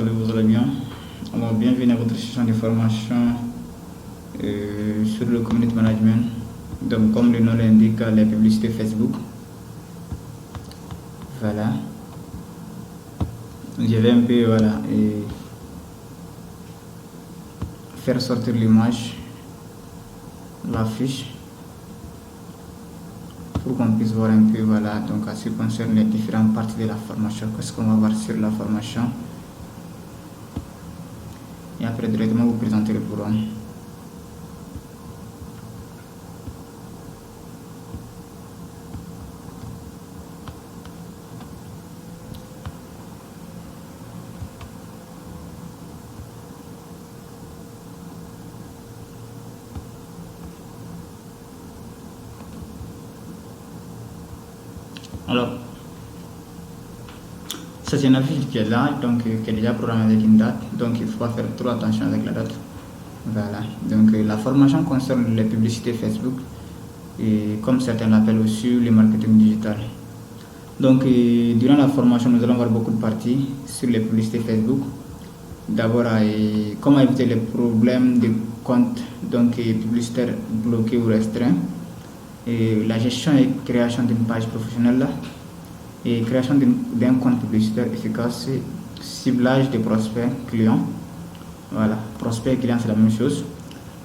vous allez bien. Alors, bienvenue à votre session de formation sur le community management. Donc, comme le nom l'indique, les publicités Facebook. Voilà. Je vais un peu faire sortir l'image, la fiche, pour qu'on puisse voir un peu, donc à ce qui concerne les différentes parties de la formation, qu'est-ce qu'on va voir sur la formation. Et après, directement, vous présenter le programme. Alors, ça c'est une affiche qui est là, donc qui est déjà programmée avec une date, donc il ne faut pas faire trop attention avec la date. Voilà, donc la formation concerne les publicités Facebook, et comme certains l'appellent aussi, le marketing digital. Donc, durant la formation, nous allons voir beaucoup de parties sur les publicités Facebook. D'abord, comment éviter les problèmes de comptes publicitaires bloqués ou restreints. Et la gestion et création d'une page professionnelle et création d'un compte publicitaire efficace, ciblage des prospects clients. Voilà, prospects et clients c'est la même chose.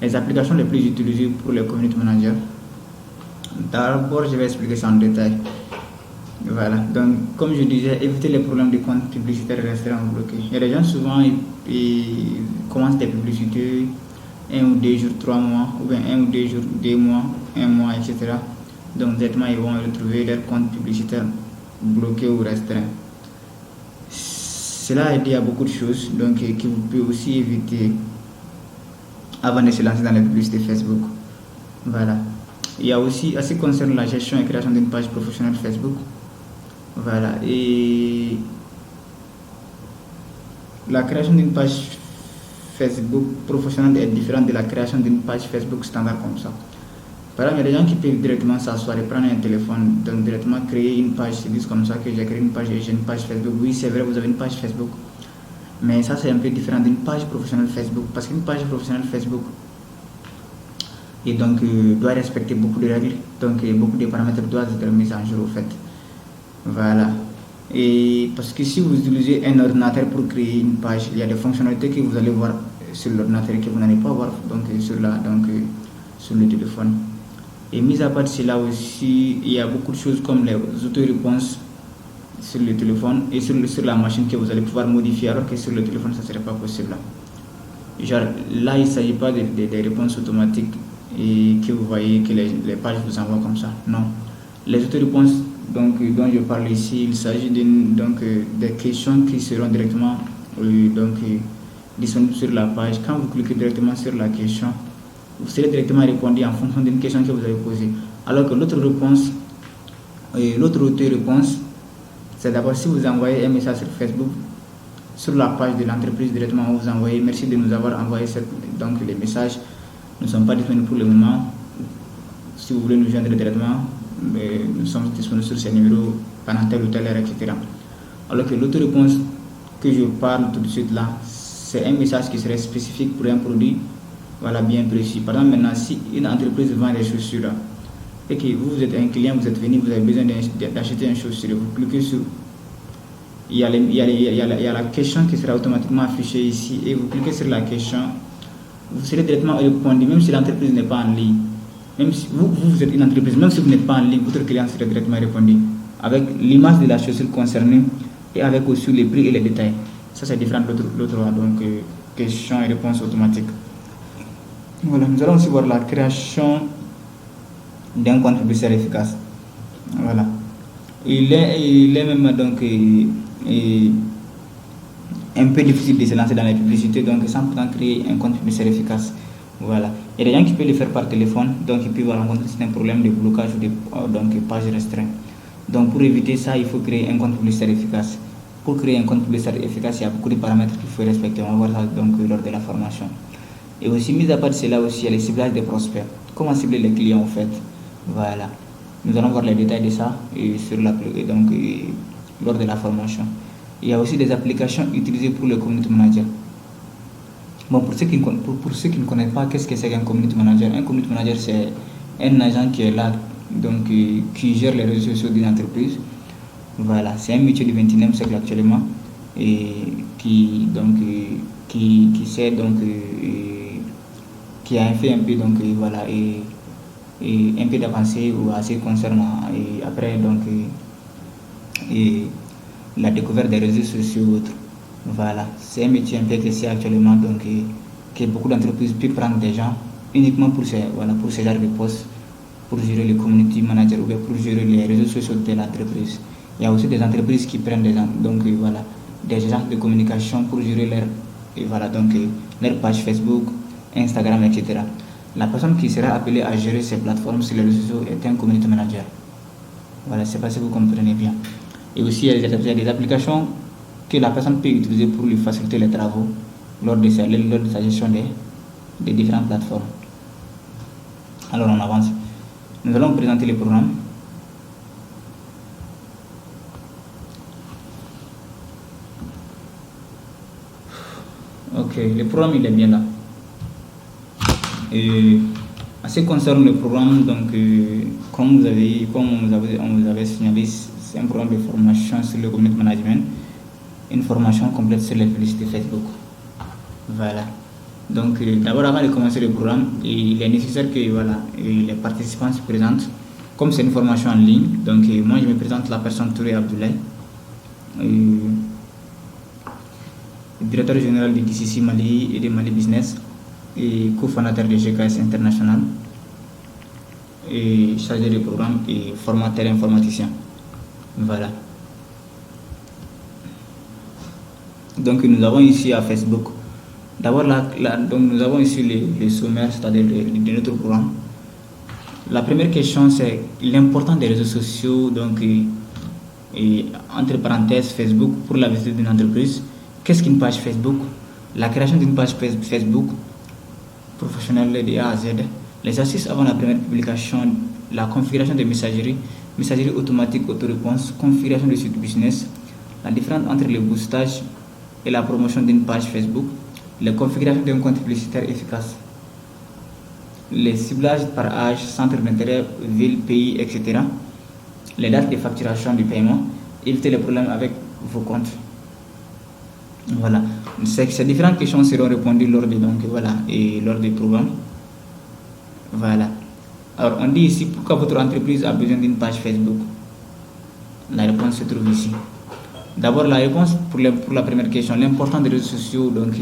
Les applications les plus utilisées pour les community managers. D'abord, je vais expliquer ça en détail. Voilà, donc comme je disais, éviter les problèmes de comptes publicitaires restreints ou bloqués. Il y a des gens souvent ils commencent des publicités 1 ou 2 jours, 3 mois, ou bien 1 ou 2 jours, 2 mois, 1 mois, etc. Donc, directement, ils vont retrouver leur compte publicitaire bloqué ou restreint. Cela aide à beaucoup de choses, donc qui vous peut aussi éviter avant de se lancer dans les publicités Facebook. Voilà. Il y a aussi, à ce qui concerne la gestion et création d'une page professionnelle Facebook. Voilà. Et la création d'une page Facebook professionnelle est différente de la création d'une page Facebook standard comme ça. Par exemple, il y a des gens qui peuvent directement s'asseoir et prendre un téléphone, donc directement créer une page, ils disent comme ça que j'ai créé une page et j'ai une page Facebook. Oui, c'est vrai, vous avez une page Facebook, mais ça c'est un peu différent d'une page professionnelle Facebook, parce qu'une page professionnelle Facebook et donc doit respecter beaucoup de règles, donc beaucoup de paramètres doivent être mis en jour au fait. Voilà. Et parce que si vous utilisez un ordinateur pour créer une page, il y a des fonctionnalités que vous allez voir sur l'ordinateur que vous n'allez pas voir sur le téléphone. Et mis à part cela aussi, il y a beaucoup de choses comme les auto-réponses sur le téléphone et sur la machine que vous allez pouvoir modifier, alors que sur le téléphone ça ne serait pas possible. Genre là, il ne s'agit pas des réponses automatiques et que vous voyez que les pages vous envoient comme ça. Non. Les auto-réponses dont je parle ici, il s'agit des questions qui seront directement disponibles sur la page. Quand vous cliquez directement sur la question, vous serez directement répondu en fonction d'une question que vous avez posée. Alors que l'autre auto-réponse, c'est d'abord si vous envoyez un message sur Facebook, sur la page de l'entreprise directement, vous envoyez merci de nous avoir envoyé les messages. Nous ne sommes pas disponibles pour le moment. Si vous voulez nous joindre directement, nous sommes disponibles sur ces numéros pendant telle ou telle heure, etc. Alors que l'auto-réponse que je parle tout de suite là, c'est un message qui serait spécifique pour un produit, voilà, bien précis. Par exemple, maintenant, si une entreprise vend des chaussures là, et que vous êtes un client, vous êtes venu, vous avez besoin d'acheter une chaussure, vous cliquez sur, il y a la question qui sera automatiquement affichée ici, et vous cliquez sur la question, vous serez directement répondu, même si l'entreprise n'est pas en ligne. Même si vous êtes une entreprise, même si vous n'êtes pas en ligne, votre client sera directement répondu avec l'image de la chaussure concernée et avec aussi les prix et les détails. Ça c'est différent de l'autre, donc question et réponse automatique. Voilà, nous allons aussi voir la création d'un compte publicitaire efficace. Voilà. Il est même un peu difficile de se lancer dans la publicité, donc sans pourtant créer un compte publicitaire efficace. Voilà. Il y a des gens qui peuvent le faire par téléphone, donc ils peuvent rencontrer un problème de blocage ou de page restreinte. Donc pour éviter ça, il faut créer un compte publicitaire efficace. Pour créer un compte publicitaire efficace, il y a beaucoup de paramètres qu'il faut respecter. On va voir ça lors de la formation. Et aussi, mis à part cela aussi, il y a le ciblage des prospects. Comment cibler les clients en fait. Voilà. Nous allons voir les détails de ça lors de la formation. Il y a aussi des applications utilisées pour le community manager. Bon, pour ceux qui ne connaissent pas, qu'est-ce que c'est qu'un community manager? Un community manager, c'est un agent qui est là, donc qui gère les réseaux sociaux d'une entreprise. Voilà, c'est un métier du 21e siècle actuellement et qui sait donc qui a fait un peu donc voilà et un peu d'avancée ou assez concernant et après donc et la découverte des réseaux sociaux ou autres. Voilà, c'est un métier un peu que c'est actuellement donc que beaucoup d'entreprises peuvent prendre des gens uniquement pour ces genres de postes, pour gérer le community manager ou bien pour gérer les réseaux sociaux de l'entreprise. Il y a aussi des entreprises qui prennent des gens donc des gens de communication pour gérer leur page Facebook, Instagram, etc. La personne qui sera appelée à gérer ces plateformes sur les réseaux sociaux est un community manager. Voilà, c'est pas si vous comprenez bien. Et aussi, il y a des applications que la personne peut utiliser pour lui faciliter les travaux lors de sa gestion des différentes plateformes. Alors, on avance. Nous allons vous présenter le programme. Ok, le programme il est bien là. Et en ce qui concerne le programme, donc comme on vous avait signalé, c'est un programme de formation sur le community management, une formation complète sur les publicités Facebook. Voilà. Donc d'abord avant de commencer le programme, il est nécessaire que les participants se présentent. Comme c'est une formation en ligne, donc moi je me présente la personne Touré Abdoulaye, directeur général de DCC Mali et de Mali Business et cofondateur de GKS International et chargé de programme et formateur informaticien. Voilà. Donc nous avons ici à Facebook. D'abord donc nous avons ici les sommaires, c'est-à-dire de notre programme. La première question c'est l'importance des réseaux sociaux, donc et entre parenthèses Facebook pour la visite d'une entreprise. Qu'est-ce qu'une page Facebook? La création d'une page Facebook professionnelle de A à Z. Les astuces avant la première publication, la configuration de messagerie automatique auto-réponse, configuration de site business, la différence entre le boostage et la promotion d'une page Facebook, la configuration d'un compte publicitaire efficace, les ciblages par âge, centre d'intérêt, ville, pays, etc. Les dates de facturation du paiement, éviter les problèmes avec vos comptes. Voilà, ces différentes questions seront répondues lors du programme. Voilà. Alors on dit ici pourquoi votre entreprise a besoin d'une page Facebook. La réponse se trouve ici. D'abord la réponse pour la première question, l'importance des réseaux sociaux donc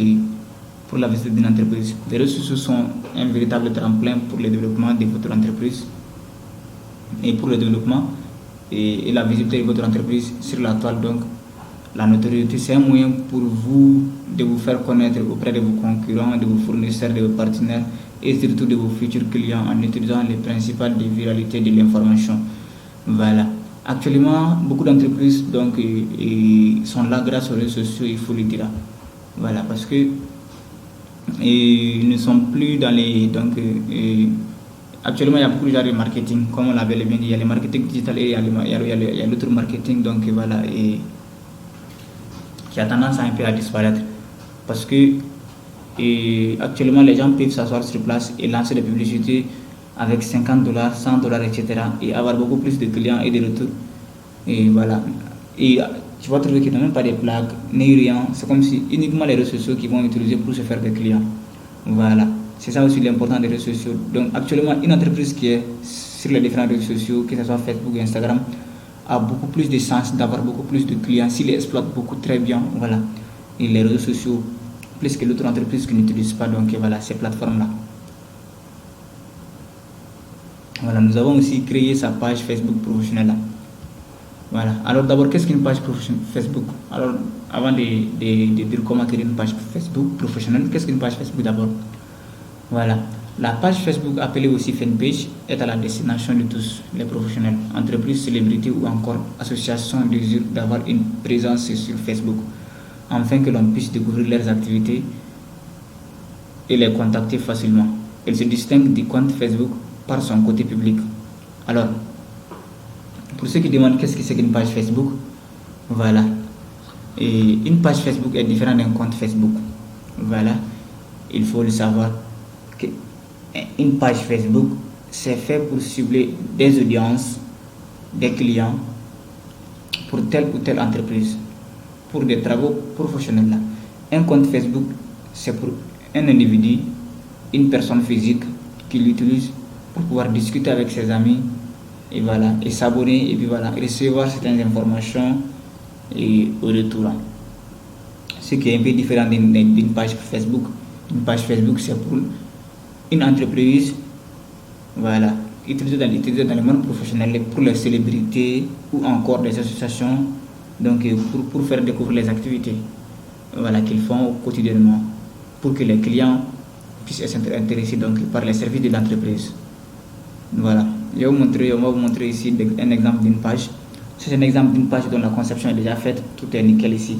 pour la visite d'une entreprise. Les réseaux sociaux sont un véritable tremplin pour le développement de votre entreprise et pour le développement et la visibilité de votre entreprise sur la toile. Donc la notoriété, c'est un moyen pour vous de vous faire connaître auprès de vos concurrents, de vos fournisseurs, de vos partenaires et surtout de vos futurs clients en utilisant les principes de viralité de l'information. Voilà. Actuellement, beaucoup d'entreprises donc sont là grâce aux réseaux sociaux, il faut le dire. Voilà, parce que ils ne sont plus dans les actuellement il y a beaucoup de genres de marketing, comme on l'avait bien dit, il y a le marketing digital et il y a l'autre marketing donc voilà et qui a tendance un peu à disparaître parce que actuellement les gens peuvent s'asseoir sur place et lancer des publicités avec $50, $100, etc. et avoir beaucoup plus de clients et de retours. Et voilà. Et tu vas trouver qu'il n'y a même pas de blagues, ni rien. C'est comme si uniquement les réseaux sociaux qui vont utiliser pour se faire des clients. Voilà. C'est ça aussi l'importance des réseaux sociaux. Donc actuellement, une entreprise qui est sur les différents réseaux sociaux, que ce soit Facebook et Instagram, a beaucoup plus de chance d'avoir beaucoup plus de clients s'il les exploite beaucoup très bien. Voilà. Et les réseaux sociaux, plus que l'autre entreprise qui n'utilise pas donc voilà ces plateformes-là. Voilà, nous avons aussi créé sa page Facebook professionnelle. Voilà. Alors d'abord, qu'est-ce qu'une page Facebook? Alors, avant de dire comment créer une page Facebook professionnelle, qu'est-ce qu'une page Facebook d'abord? Voilà. La page Facebook, appelée aussi fanpage, est à la destination de tous les professionnels, entreprises, célébrités ou encore associations désirent d'avoir une présence sur Facebook, afin que l'on puisse découvrir leurs activités et les contacter facilement. Elle se distingue du compte Facebook par son côté public. Alors, pour ceux qui demandent qu'est-ce que c'est qu'une page Facebook, voilà. Et une page Facebook est différente d'un compte Facebook. Voilà, il faut le savoir. Une page Facebook, c'est fait pour cibler des audiences, des clients pour telle ou telle entreprise, pour des travaux professionnels. Un compte Facebook, c'est pour un individu, une personne physique qui l'utilise pour pouvoir discuter avec ses amis et voilà, et s'abonner et puis voilà, recevoir certaines informations et au retour. Ce qui est un peu différent d'une page Facebook. Une page Facebook, c'est pour une entreprise, voilà, utilisée dans le monde professionnel, pour les célébrités ou encore des associations, donc pour faire découvrir les activités, voilà, qu'ils font quotidiennement, pour que les clients puissent être intéressés donc par les services de l'entreprise. Voilà, on va vous montrer ici un exemple d'une page. C'est un exemple d'une page dont la conception est déjà faite, tout est nickel ici.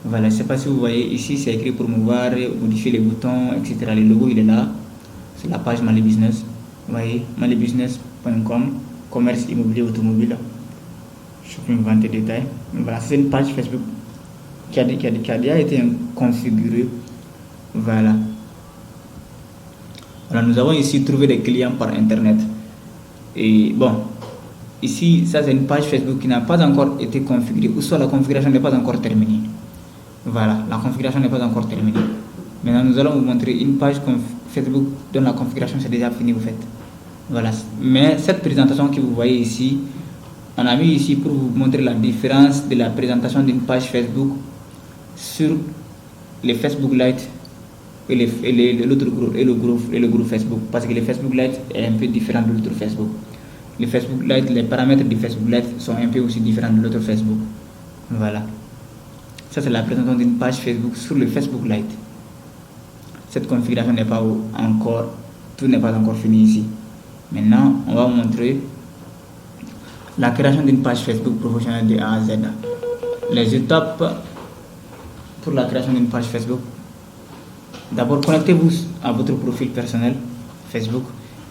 Voilà, je ne sais pas si vous voyez ici, c'est écrit promouvoir, modifier les boutons, etc. Le logo il est là, c'est la page Mali Business. Vous voyez, malibusiness.com, commerce immobilier automobile, shopping, vente et détail. Voilà, c'est une page Facebook qui a déjà été configurée. Voilà. Alors, nous avons ici trouvé des clients par internet. Et bon, ici, ça c'est une page Facebook qui n'a pas encore été configurée, ou soit la configuration n'est pas encore terminée. Voilà, la configuration n'est pas encore terminée. Maintenant, nous allons vous montrer une page Facebook dont la configuration c'est déjà finie, vous faites. Voilà, mais cette présentation que vous voyez ici, on a mis ici pour vous montrer la différence de la présentation d'une page Facebook sur les Facebook Lite et l'autre groupe et le groupe Facebook, parce que le Facebook Lite est un peu différent de l'autre Facebook. Le Facebook Lite, les paramètres du Facebook Lite sont un peu aussi différents de l'autre Facebook. Voilà, ça c'est la présentation d'une page Facebook sur le Facebook Lite. Cette configuration n'est pas encore, tout n'est pas encore fini ici. Maintenant, on va vous montrer la création d'une page Facebook professionnelle de A à Z. Les étapes pour la création d'une page Facebook. D'abord, connectez-vous à votre profil personnel Facebook.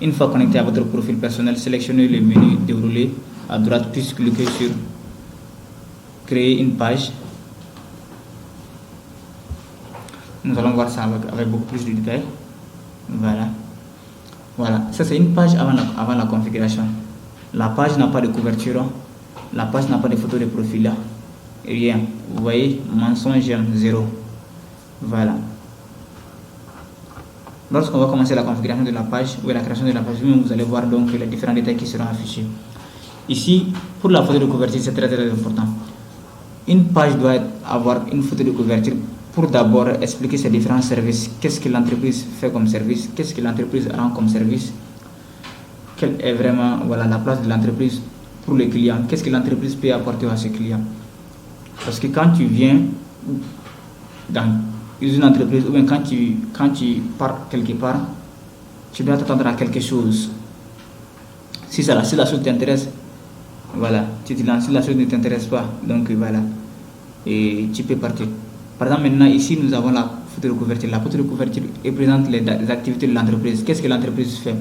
Une fois connecté à votre profil personnel, sélectionnez le menu déroulé à droite, puis cliquez sur créer une page. Nous allons voir ça avec beaucoup plus de détails. Voilà, ça c'est une page avant la configuration. La page n'a pas de couverture, la page n'a pas de photo de profil, rien. Vous voyez, mensonge 0. Voilà. Lorsqu'on va commencer la configuration de la page ou la création de la page, vous allez voir donc les différents détails qui seront affichés. Ici, pour la photo de couverture, c'est très important. Une page doit avoir une photo de couverture pour d'abord expliquer ses différents services. Qu'est-ce que l'entreprise fait comme service? Qu'est-ce que l'entreprise rend comme service? Quelle est vraiment la place de l'entreprise pour le client? Qu'est-ce que l'entreprise peut apporter à ses clients? Parce que quand tu viens dans une entreprise ou bien quand tu pars quelque part, tu dois t'attendre à quelque chose. Si la chose t'intéresse, voilà, tu te lances. Si la chose ne t'intéresse pas, donc voilà, et tu peux partir. Par exemple, maintenant ici nous avons la photo de couverture. La photo de couverture représente les activités de l'entreprise. Qu'est-ce que l'entreprise fait?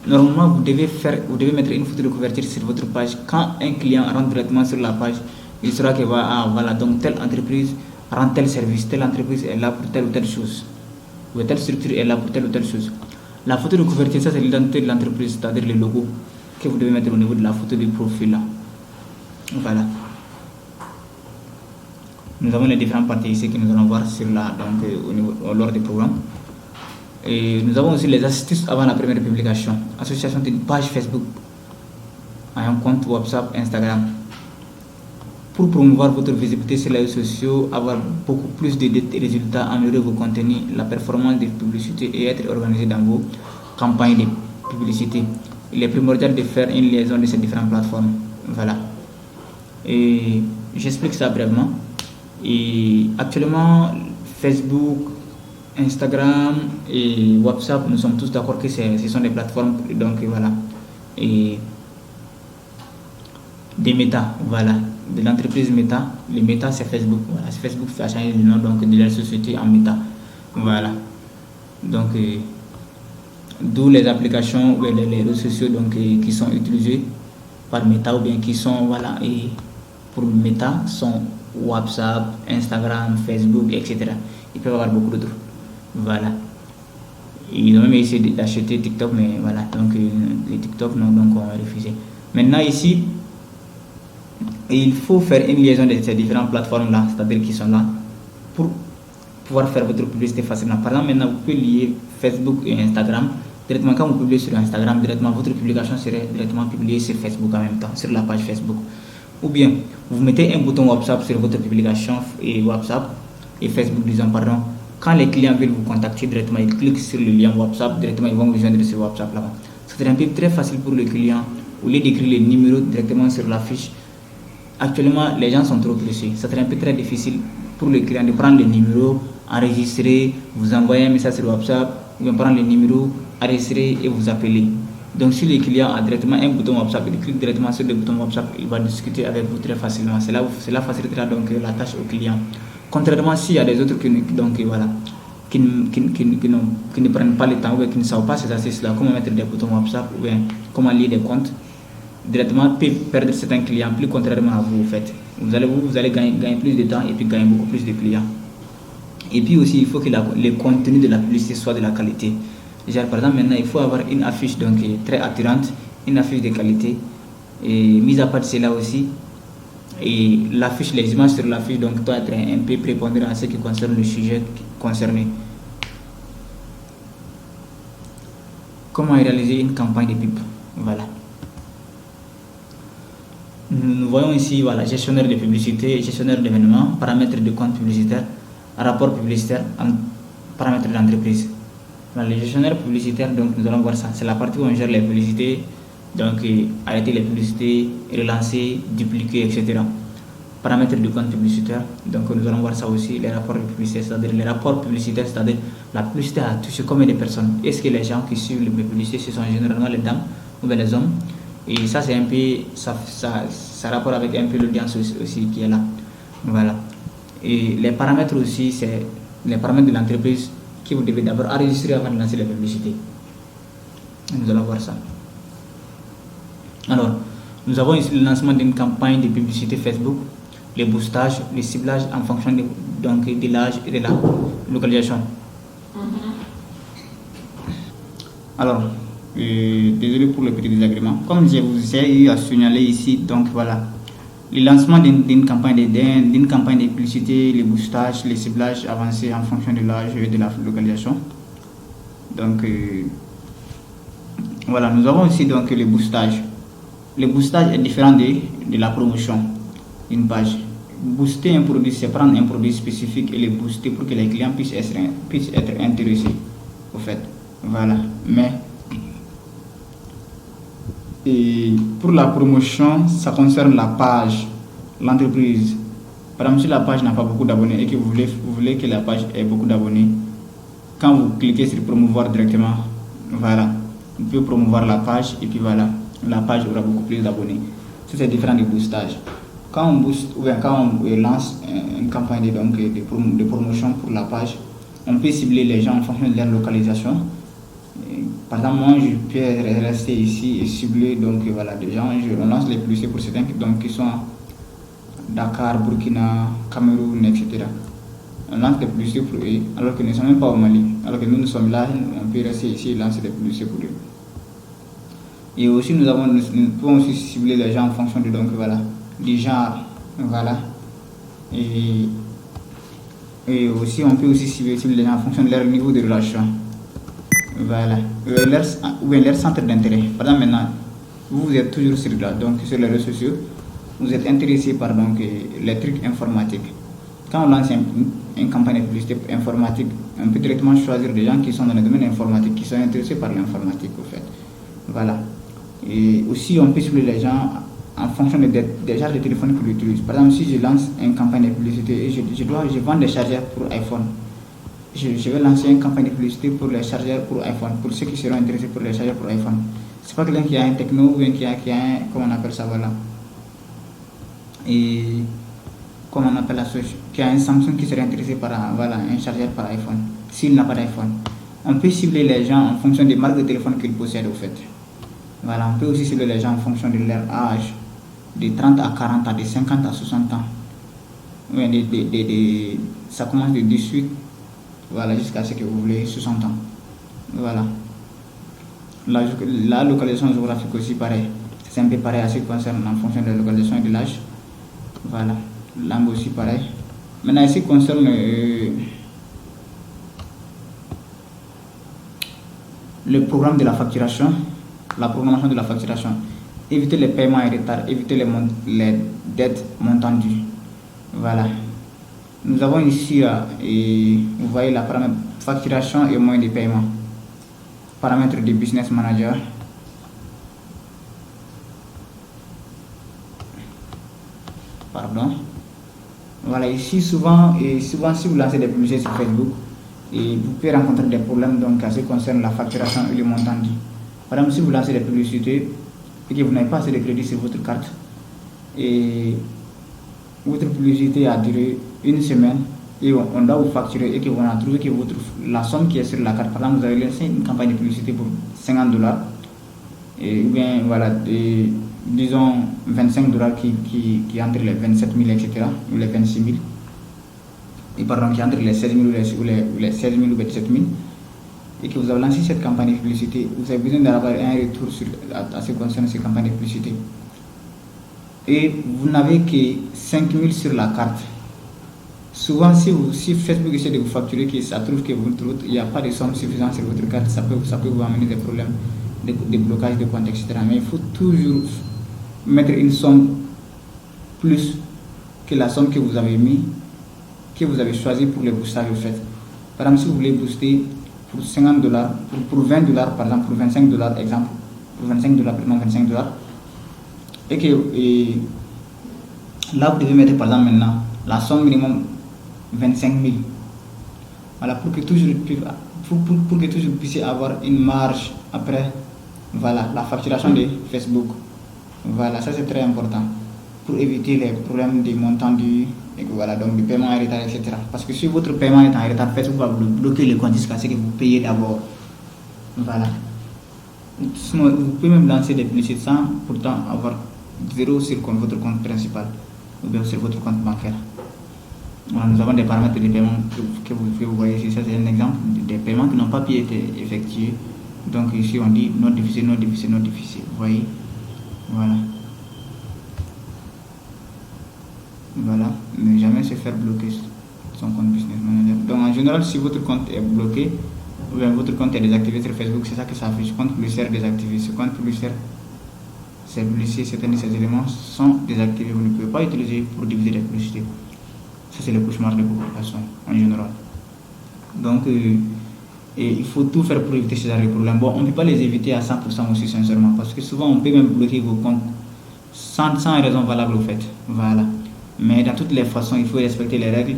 Normalement, vous devez mettre une photo de couverture sur votre page. Quand un client rentre directement sur la page, il saura que voilà, donc telle entreprise rend tel service, telle entreprise est là pour telle ou telle chose, ou telle structure est là pour telle ou telle chose. La photo de couverture, ça c'est l'identité de l'entreprise, c'est-à-dire le logo que vous devez mettre au niveau de la photo du profil là. Voilà. Nous avons les différentes parties ici que nous allons voir sur lors du programme. Et nous avons aussi les astuces avant la première publication. Association d'une page Facebook à un compte WhatsApp, Instagram. Pour promouvoir votre visibilité sur les réseaux sociaux, avoir beaucoup plus de résultats, améliorer vos contenus, la performance des publicités et être organisé dans vos campagnes de publicité. Il est primordial de faire une liaison de ces différentes plateformes. Voilà. Et j'explique ça brièvement. Et actuellement, Facebook, Instagram et WhatsApp, nous sommes tous d'accord que ce sont des plateformes, donc voilà, et des méta, voilà, de l'entreprise Meta. Le Meta c'est Facebook, voilà, Facebook a changé le nom donc de la société en Meta, voilà, donc d'où les applications ou les réseaux sociaux donc qui sont utilisés par Meta ou bien qui sont et pour Meta sont WhatsApp, Instagram, Facebook, etc. Ils peuvent avoir beaucoup d'autres. Voilà. Ils ont même essayé d'acheter TikTok, mais voilà, donc les TikTok non, donc on a refusé. Maintenant ici, il faut faire une liaison de ces différentes plateformes-là, c'est-à-dire qui sont là, pour pouvoir faire votre publicité facilement. Par exemple, maintenant, vous pouvez lier Facebook et Instagram. Directement, quand vous publiez sur Instagram, directement, votre publication serait directement publiée sur Facebook en même temps, sur la page Facebook. Ou bien, vous mettez un bouton WhatsApp sur votre publication et WhatsApp et Facebook, disons, pardon. Quand les clients veulent vous contacter directement, ils cliquent sur le lien WhatsApp, directement, ils vont vous joindre sur WhatsApp là-bas. C'est un peu très facile pour le client. Au lieu d'écrire les numéros directement sur la fiche, actuellement, les gens sont trop pressés. Ça serait un peu très difficile pour le client de prendre les numéros, enregistrer, vous envoyer un message sur WhatsApp, ou bien prendre les numéros, enregistrer et vous appeler. Donc, si le client a directement un bouton WhatsApp, il clique directement sur le bouton WhatsApp, il va discuter avec vous très facilement. Cela facilitera donc la tâche au client. Contrairement s'il y a des autres qui ne prennent pas le temps ou qui ne savent pas ces astuces-là, comment mettre des boutons WhatsApp ou bien comment lier des comptes, directement peut perdre certains clients, plus contrairement à vous, au fait. Vous allez gagner plus de temps et puis gagner beaucoup plus de clients. Et puis aussi, il faut que le contenu de la publicité soit de la qualité. Genre, par exemple, maintenant, il faut avoir une affiche donc, très attirante, une affiche de qualité. Et mis à part cela aussi, et l'affiche, les images sur l'affiche donc, doivent être un peu prépondérantes en ce qui concerne le sujet concerné. Comment réaliser une campagne de pub? Voilà. Nous voyons ici, voilà, gestionnaire de publicité, gestionnaire d'événements, paramètres de compte publicitaire, rapport publicitaire, paramètres d'entreprise. Voilà, les gestionnaires publicitaires, donc nous allons voir ça. C'est la partie où on gère les publicités, donc arrêter les publicités, relancer, dupliquer, etc. Paramètres de compte publicitaire, donc nous allons voir ça aussi. Les rapports publicitaires, c'est-à-dire les rapports publicitaires, c'est-à-dire la publicité a touché combien de personnes. Est-ce que les gens qui suivent les publicités, ce sont généralement les dames ou bien les hommes? Et ça, c'est un peu, ça rapport avec un peu l'audience aussi qui est là. Voilà. Et les paramètres aussi, c'est les paramètres de l'entreprise que vous devez d'abord enregistrer avant de lancer les publicités. Nous allons voir ça. Alors, nous avons ici le lancement d'une campagne de publicité Facebook, le boostage, le ciblage en fonction de l'âge et de la localisation. Alors, désolé pour le petit désagrément. Comme je vous ai eu à signaler ici, donc voilà, le lancement d'une campagne de publicité, le boostage, le ciblage avancé en fonction de l'âge et de la localisation. Donc voilà, nous avons aussi donc le boostage. Le boostage est différent de la promotion d'une page. Booster un produit, c'est prendre un produit spécifique et le booster pour que les clients puissent être intéressés au fait. Voilà, mais et pour la promotion, ça concerne la page, l'entreprise. Par exemple, si la page n'a pas beaucoup d'abonnés et que vous voulez que la page ait beaucoup d'abonnés, quand vous cliquez sur promouvoir directement, voilà, vous pouvez promouvoir la page et puis voilà, la page aura beaucoup plus d'abonnés. Ça, c'est différent du boostage. Quand on booste ou bien quand on lance une campagne de promotion pour la page, on peut cibler les gens en fonction de leur localisation. Par exemple, moi je peux rester ici et cibler donc voilà des gens. Je lance les publicités pour certains qui sont à Dakar, Burkina, Cameroun, etc. On lance des publicités pour eux alors que nous ne sommes même pas au Mali. Alors que nous sommes là, on peut rester ici et lancer des publicités pour eux. Et aussi nous pouvons aussi cibler les gens en fonction de donc voilà du genre, voilà. Et aussi on peut aussi cibler les gens en fonction de leur niveau de relation. Voilà, ou bien leur centre d'intérêt. Par exemple, maintenant, vous êtes toujours sur les réseaux sociaux, vous êtes intéressé par donc, les trucs informatiques. Quand on lance une campagne de publicité informatique, on peut directement choisir des gens qui sont dans le domaine informatique, qui sont intéressés par l'informatique, au fait. Voilà. Et aussi, on peut cibler les gens en fonction des genres de téléphones qu'ils utilisent. Par exemple, si je lance une campagne de publicité et je vends des chargeurs pour iPhone, je vais lancer une campagne de publicité pour les chargeurs pour iPhone, pour ceux qui seront intéressés pour les chargeurs pour iPhone. C'est pas quelqu'un qui a un techno ou bien qui a un, comment on appelle ça, voilà. Et comment on appelle la chose, qui a un Samsung qui serait intéressé par voilà, un chargeur par iPhone, s'il n'a pas d'iPhone. On peut cibler les gens en fonction des marques de téléphone qu'ils possèdent au fait. Voilà, on peut aussi cibler les gens en fonction de leur âge, de 30 à 40 ans, de 50 à 60 ans. Ouais, ça commence de 18, voilà, jusqu'à ce que vous voulez 60 ans. Voilà. La localisation géographique aussi pareil. C'est un peu pareil à ce qui concerne en fonction de la localisation et de l'âge. Voilà. Langue aussi pareil. Maintenant, ce qui concerne le programme de la facturation, la programmation de la facturation, éviter les paiements en retard, éviter les dettes montant dues. Voilà. Nous avons ici, vous voyez la paramètre facturation et moyen de paiement. Paramètres du business manager. Pardon. Voilà, ici souvent si vous lancez des publicités sur Facebook, et vous pouvez rencontrer des problèmes donc, à ce qui concerne la facturation et le montant dû. Par exemple, si vous lancez des publicités et que vous n'avez pas assez de crédit sur votre carte, et votre publicité a duré une semaine, et on doit vous facturer et que on a trouvé que la somme qui est sur la carte, par exemple, vous avez lancé une campagne de publicité pour $50, et bien voilà, disons $25 qui entre les 27 000, etc., ou les 26 000, et pardon, qui entre les 16 000 ou les 16 000 ou 27 000, et que vous avez lancé cette campagne de publicité, vous avez besoin d'avoir un retour à ce qui concerne ces campagnes de publicité. Et vous n'avez que 5 000 sur la carte. Souvent, si Facebook essaie de vous facturer, que ça trouve que il n'y a pas de somme suffisante sur votre carte, ça peut vous amener des problèmes de blocage de compte, etc. Mais il faut toujours mettre une somme plus que la somme que vous avez mis, que vous avez choisi pour le boostage au fait. Par exemple, si vous voulez booster pour $50, pour $20 par exemple, pour $25 exemple, pour $25, prenons $25, et que là vous devez mettre par exemple maintenant la somme minimum 25 000. Voilà, pour que toujours vous puissiez avoir une marge après, voilà, la facturation de Facebook. Voilà, ça c'est très important pour éviter les problèmes des montants et voilà, donc du paiement en retard, etc. Parce que si votre paiement est en retard, Facebook va bloquer le compte jusqu'à ce que vous payez d'abord. Voilà. Sinon, vous pouvez même lancer des publicités sans pourtant avoir zéro sur votre compte principal ou bien sur votre compte bancaire. Voilà, nous avons des paramètres de paiement que vous voyez ici. Ça c'est un exemple des paiements qui n'ont pas pu être effectués. Donc ici on dit non difficile, non difficile, non difficile. Vous voyez. Voilà. Voilà, ne jamais se faire bloquer son compte business manager. Donc en général, si votre compte est bloqué ou bien votre compte est désactivé sur Facebook, c'est ça que ça affiche, compte publicitaire désactivé. Ce compte publicitaire, c'est publicité, certains de ces éléments sont désactivés. Vous ne pouvez pas utiliser pour diffuser des publicités. Ça c'est le cauchemar de beaucoup de personnes en général. Donc il faut tout faire pour éviter ces genre de problèmes. Bon, on ne peut pas les éviter à 100% aussi sincèrement, parce que souvent on peut même bloquer vos comptes sans raison valable au fait. Voilà. Mais dans toutes les façons, il faut respecter les règles.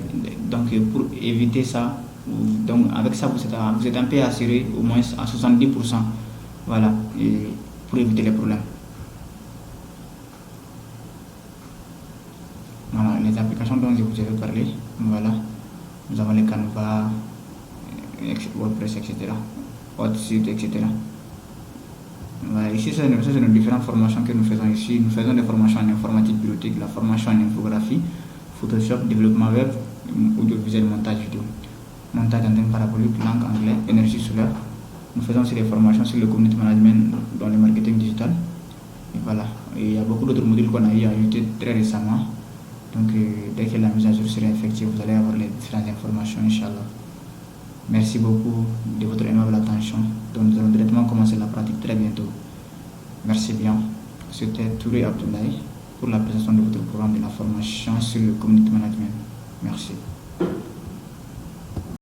Donc pour éviter ça, donc avec ça vous êtes un peu assuré au moins à 70%. Voilà, et pour éviter les problèmes. Voilà, les applications dont je vous avais parlé. Voilà, nous avons les Canva, WordPress, etc. Hotsuite, etc. Voilà, ici, c'est nos différentes formations que nous faisons ici. Nous faisons des formations en informatique bureautique, la formation en infographie, Photoshop, développement web, audiovisuel, montage vidéo, montage d'antenne parabolique, langue anglais, énergie solaire. Nous faisons aussi des formations sur le community management dans le marketing digital. Et voilà, et il y a beaucoup d'autres modules qu'on a eu ajoutés très récemment. Donc, dès que la mise à jour sera effective, vous allez avoir les différentes informations, Inch'Allah. Merci beaucoup de votre aimable attention. Donc nous allons directement commencer la pratique très bientôt. Merci bien. C'était Touré Abdoulaye pour la présentation de votre programme de la formation sur le community management. Merci.